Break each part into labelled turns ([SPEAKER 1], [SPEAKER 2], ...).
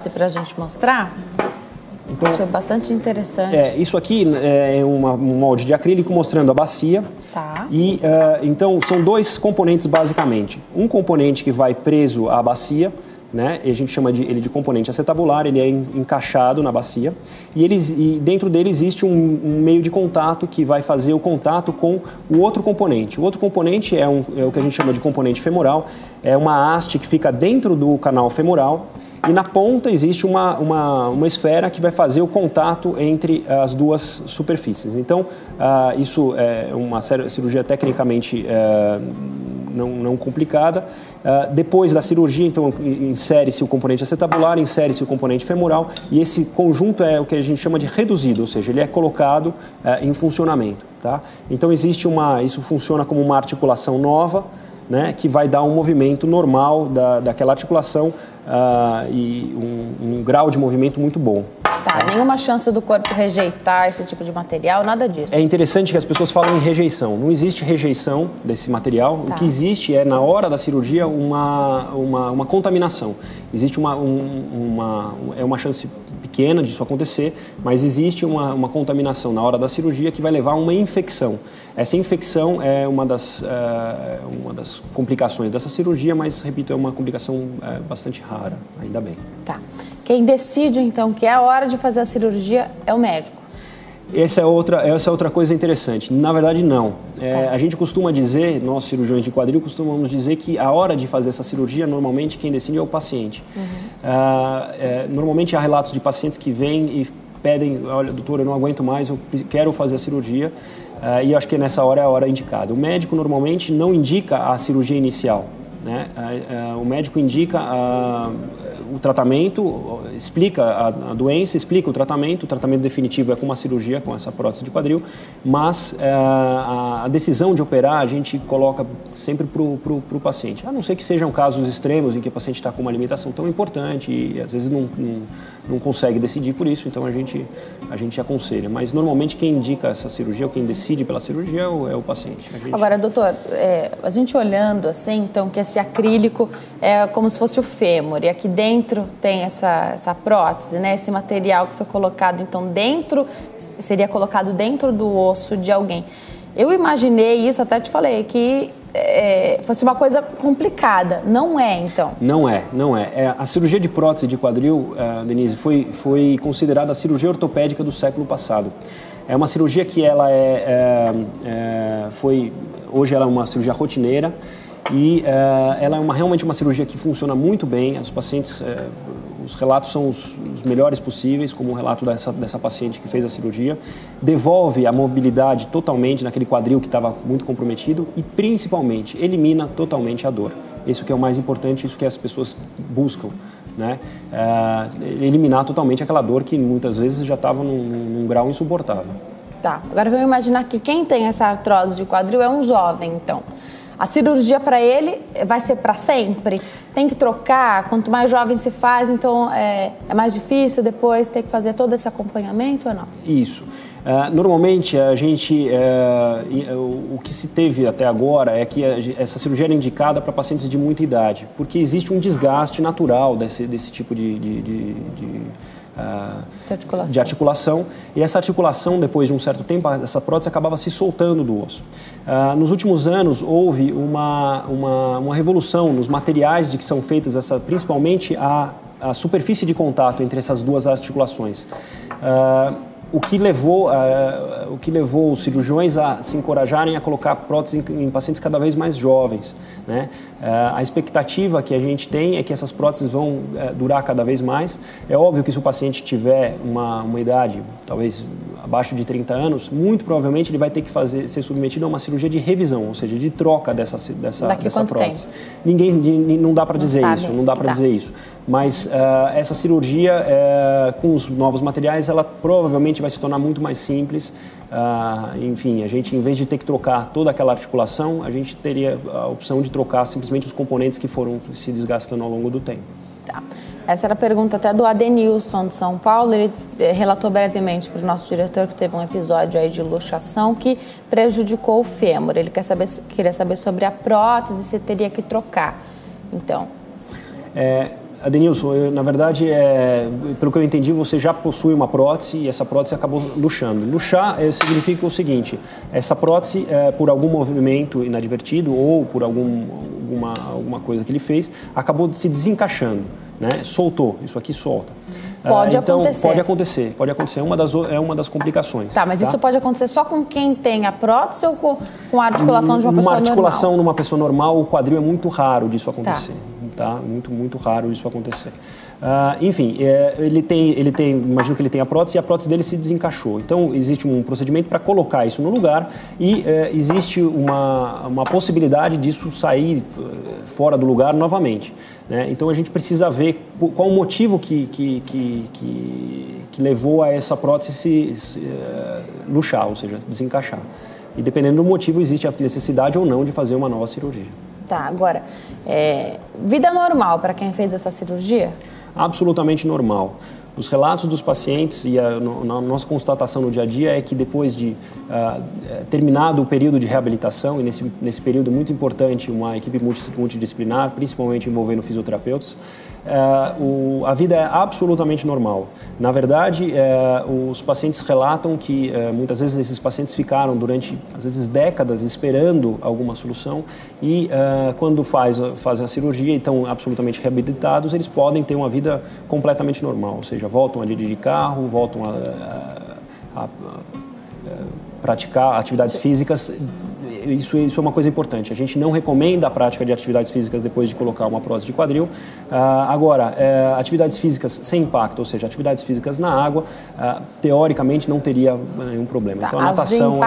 [SPEAKER 1] para a gente mostrar. Então, achei bastante interessante.
[SPEAKER 2] Isso aqui é um molde de acrílico mostrando a bacia.
[SPEAKER 1] Tá.
[SPEAKER 2] E então são dois componentes basicamente. Um componente que vai preso à bacia, né? A gente chama ele de componente acetabular, ele é encaixado na bacia. E dentro dele existe um meio de contato que vai fazer o contato com o outro componente. O outro componente é o que a gente chama de componente femoral. É uma haste que fica dentro do canal femoral. E na ponta existe uma esfera que vai fazer o contato entre as duas superfícies. Então, isso é uma cirurgia tecnicamente não complicada. Depois da cirurgia, então, insere-se o componente acetabular, insere-se o componente femoral e esse conjunto é o que a gente chama de reduzido, ou seja, ele é colocado em funcionamento. Tá? Então, isso funciona como uma articulação nova, né, que vai dar um movimento normal daquela articulação e um grau de movimento muito bom.
[SPEAKER 1] Tá, nenhuma chance do corpo rejeitar esse tipo de material, nada disso.
[SPEAKER 2] É interessante que as pessoas falam em rejeição. Não existe rejeição desse material. Tá. O que existe é, na hora da cirurgia, uma contaminação. Existe uma chance pequena disso acontecer, mas existe uma contaminação na hora da cirurgia que vai levar a uma infecção. Essa infecção é uma das complicações dessa cirurgia, mas, repito, é uma complicação bastante rara, ainda bem.
[SPEAKER 1] Tá. Quem decide, então, que é a hora de fazer a cirurgia é o médico?
[SPEAKER 2] Essa é outra coisa interessante. Na verdade, não. A gente costuma dizer, nós cirurgiões de quadril, costumamos dizer que a hora de fazer essa cirurgia, normalmente, quem decide é o paciente. Normalmente, há relatos de pacientes que vêm e pedem, olha, doutor, eu não aguento mais, eu quero fazer a cirurgia. E eu acho que nessa hora é a hora indicada. O médico, normalmente, não indica a cirurgia inicial, né? O médico indica o tratamento, explica a doença, explica o tratamento definitivo é com uma cirurgia, com essa prótese de quadril, mas a decisão de operar a gente coloca sempre para o paciente, a não ser que sejam casos extremos em que o paciente está com uma alimentação tão importante e às vezes não consegue decidir por isso, então a gente aconselha, mas normalmente quem indica essa cirurgia ou quem decide pela cirurgia é o paciente.
[SPEAKER 1] Agora, doutor, a gente olhando assim, então que esse acrílico é como se fosse o fêmur e aqui dentro tem essa prótese, né? Esse material que foi colocado, então, seria colocado dentro do osso de alguém. Eu imaginei isso, até te falei, que fosse uma coisa complicada. Não é, então?
[SPEAKER 2] Não é. A cirurgia de prótese de quadril, Denise, foi considerada a cirurgia ortopédica do século passado. É uma cirurgia que ela hoje ela é uma cirurgia rotineira. E ela é realmente uma cirurgia que funciona muito bem. Os pacientes, os relatos são os melhores possíveis, como o relato dessa paciente que fez a cirurgia. Devolve a mobilidade totalmente naquele quadril que estava muito comprometido e, principalmente, elimina totalmente a dor. Isso que é o mais importante, isso que as pessoas buscam, né? Eliminar totalmente aquela dor que muitas vezes já estava num grau insuportável.
[SPEAKER 1] Tá, agora vamos imaginar que quem tem essa artrose de quadril é um jovem, então. A cirurgia para ele vai ser para sempre? Tem que trocar? Quanto mais jovem se faz, então é mais difícil depois ter que fazer todo esse acompanhamento ou não?
[SPEAKER 2] Isso. Normalmente, o que se teve até agora é que essa cirurgia era indicada para pacientes de muita idade, porque existe um desgaste natural desse tipo de articulação. E essa articulação, depois de um certo tempo, essa prótese acabava se soltando do osso. Nos últimos anos, houve uma revolução nos materiais de que são feitas, principalmente a superfície de contato entre essas duas articulações. O que levou os cirurgiões a se encorajarem a colocar próteses em pacientes cada vez mais jovens, né? A expectativa que a gente tem é que essas próteses vão durar cada vez mais. É óbvio que se o paciente tiver uma idade, talvez abaixo de 30 anos, muito provavelmente ele vai ter que ser submetido a uma cirurgia de revisão, ou seja, de troca dessa prótese. Não dá para dizer isso, não dá para dizer isso. Mas essa cirurgia, com os novos materiais, ela provavelmente vai se tornar muito mais simples. Enfim, a gente, em vez de ter que trocar toda aquela articulação, a gente teria a opção de trocar simplesmente os componentes que foram se desgastando ao longo do tempo.
[SPEAKER 1] Tá. Essa era a pergunta até do Adenilson de São Paulo. Ele relatou brevemente para o nosso diretor que teve um episódio aí de luxação que prejudicou o fêmur. Ele queria saber sobre a prótese, se teria que trocar. Então...
[SPEAKER 2] Adenilson, na verdade, pelo que eu entendi, você já possui uma prótese e essa prótese acabou luxando. Luxar significa o seguinte, essa prótese, por algum movimento inadvertido ou por alguma coisa que ele fez, acabou se desencaixando, né? Soltou, isso aqui solta.
[SPEAKER 1] Pode
[SPEAKER 2] então,
[SPEAKER 1] acontecer.
[SPEAKER 2] Pode acontecer, é uma das complicações.
[SPEAKER 1] Tá, mas isso pode acontecer só com quem tem a prótese ou com a articulação de uma pessoa normal?
[SPEAKER 2] Uma articulação numa pessoa normal, o quadril é muito raro disso acontecer. Tá? Muito raro disso acontecer. Enfim, ele tem, imagino que ele tem a prótese e a prótese dele se desencaixou. Então, existe um procedimento para colocar isso no lugar e existe uma possibilidade disso sair fora do lugar novamente. Né? Então, a gente precisa ver qual o motivo que levou a essa prótese se luxar, ou seja, desencaixar. E dependendo do motivo, existe a necessidade ou não de fazer uma nova cirurgia.
[SPEAKER 1] Tá, agora, vida normal para quem fez essa cirurgia?
[SPEAKER 2] Absolutamente normal. Os relatos dos pacientes e a nossa constatação no dia a dia é que depois de terminado o período de reabilitação, e nesse período muito importante, uma equipe multidisciplinar, principalmente envolvendo fisioterapeutas, a vida é absolutamente normal. Na verdade, os pacientes relatam que muitas vezes esses pacientes ficaram durante, às vezes, décadas esperando alguma solução e quando fazem a cirurgia e estão absolutamente reabilitados, eles podem ter uma vida completamente normal, ou seja, voltam a dirigir carro, voltam a praticar atividades físicas. Isso é uma coisa importante. A gente não recomenda a prática de atividades físicas depois de colocar uma prótese de quadril. Agora, atividades físicas sem impacto, ou seja, atividades físicas na água, teoricamente não teria nenhum problema.
[SPEAKER 1] Tá,
[SPEAKER 2] então, a natação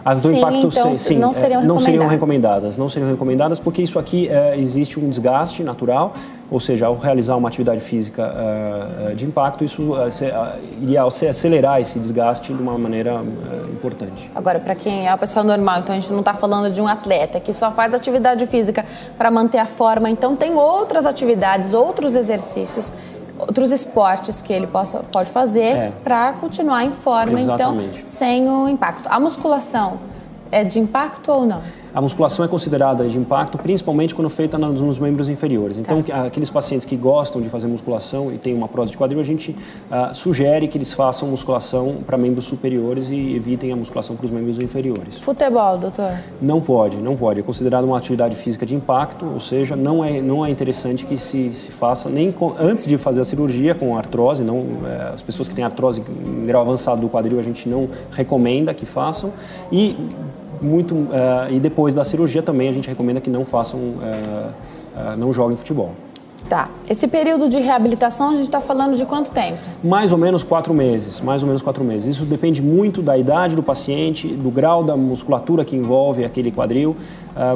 [SPEAKER 1] as do impacto sim, não seriam recomendadas.
[SPEAKER 2] Não seriam recomendadas porque isso aqui existe um desgaste natural, ou seja, ao realizar uma atividade física de impacto, isso iria acelerar esse desgaste de uma maneira importante.
[SPEAKER 1] Agora, para quem é uma pessoa normal, então a gente não está falando de um atleta que só faz atividade física para manter a forma, então tem outras atividades, outros exercícios, outros esportes que ele pode fazer para continuar em forma,
[SPEAKER 2] exatamente.
[SPEAKER 1] Então, sem o impacto. A musculação é de impacto ou não?
[SPEAKER 2] A musculação é considerada de impacto, principalmente quando feita nos membros inferiores. Então, aqueles pacientes que gostam de fazer musculação e têm uma prótese de quadril, a gente sugere que eles façam musculação para membros superiores e evitem a musculação para os membros inferiores.
[SPEAKER 1] Futebol, doutor?
[SPEAKER 2] Não pode. É considerado uma atividade física de impacto, ou seja, não é interessante que se faça nem antes de fazer a cirurgia com artrose. As pessoas que têm artrose em grau avançado do quadril, a gente não recomenda que façam. E depois da cirurgia também a gente recomenda que não façam, não joguem futebol.
[SPEAKER 1] Tá. Esse período de reabilitação a gente está falando de quanto tempo?
[SPEAKER 2] Mais ou menos 4 meses. Isso depende muito da idade do paciente, do grau da musculatura que envolve aquele quadril,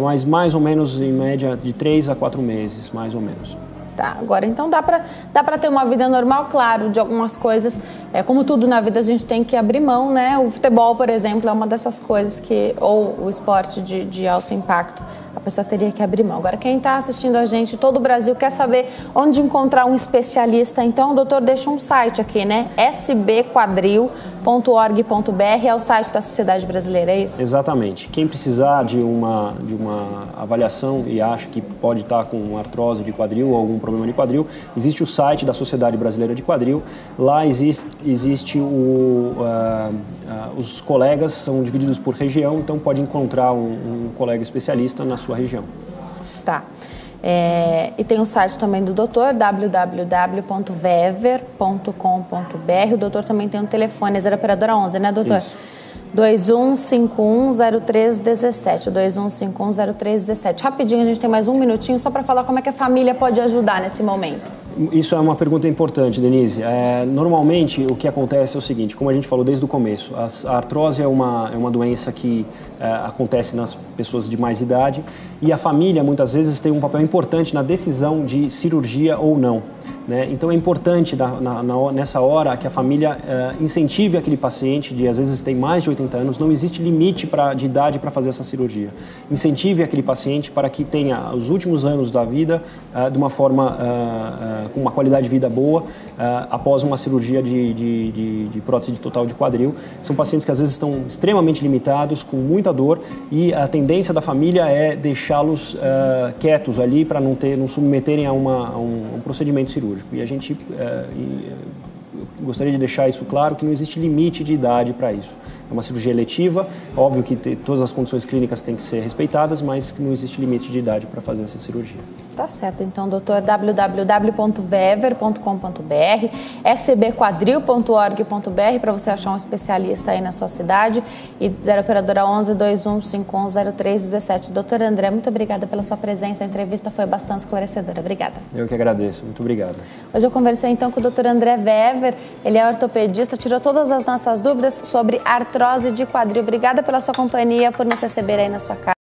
[SPEAKER 2] mas mais ou menos em média de 3 a 4 meses, mais ou menos.
[SPEAKER 1] Tá, agora então dá para ter uma vida normal, claro, de algumas coisas, como tudo na vida a gente tem que abrir mão, né? O futebol, por exemplo, é uma dessas coisas ou o esporte de alto impacto, a pessoa teria que abrir mão. Agora, quem está assistindo a gente, todo o Brasil, quer saber onde encontrar um especialista, então o doutor deixa um site aqui, né? sbquadril.org.br é o site da Sociedade Brasileira, é isso?
[SPEAKER 2] Exatamente. Quem precisar de uma avaliação e acha que pode estar com artrose de quadril ou algum problema de quadril, existe o site da Sociedade Brasileira de Quadril. Lá existe os colegas são divididos por região, então pode encontrar um colega especialista na sua região.
[SPEAKER 1] Tá. E tem o site também do doutor, www.vever.com.br. O doutor também tem um telefone, 0 operadora 11, né, doutor? Isso. 21510317, 21510317. Rapidinho, a gente tem mais um minutinho só para falar como é que a família pode ajudar nesse momento.
[SPEAKER 2] Isso é uma pergunta importante, Denise. Normalmente, o que acontece é o seguinte, como a gente falou desde o começo, a artrose é uma doença que acontece nas pessoas de mais idade e a família, muitas vezes, tem um papel importante na decisão de cirurgia ou não. né? Então é importante nessa hora que a família incentive aquele paciente de, às vezes tem mais de 80 anos, não existe limite de idade para fazer essa cirurgia. Incentive aquele paciente para que tenha os últimos anos da vida de uma forma, com uma qualidade de vida boa, após uma cirurgia de prótese total de quadril. São pacientes que às vezes estão extremamente limitados, com muita dor, e a tendência da família é deixá-los quietos ali para não submeterem a um procedimento cirúrgico. E a gente gostaria de deixar isso claro, que não existe limite de idade para isso. É uma cirurgia eletiva, óbvio que todas as condições clínicas têm que ser respeitadas, mas que não existe limite de idade para fazer essa cirurgia.
[SPEAKER 1] Tá certo, então, doutor, www.vever.com.br, sbquadril.org.br para você achar um especialista aí na sua cidade, e 0 operadora 11 2151 0317. Doutor André, muito obrigada pela sua presença, a entrevista foi bastante esclarecedora. Obrigada.
[SPEAKER 2] Eu que agradeço, muito obrigado.
[SPEAKER 1] Hoje eu conversei então com o doutor André Vever, ele é ortopedista, tirou todas as nossas dúvidas sobre artrose de quadril. Obrigada pela sua companhia, por nos receber aí na sua casa.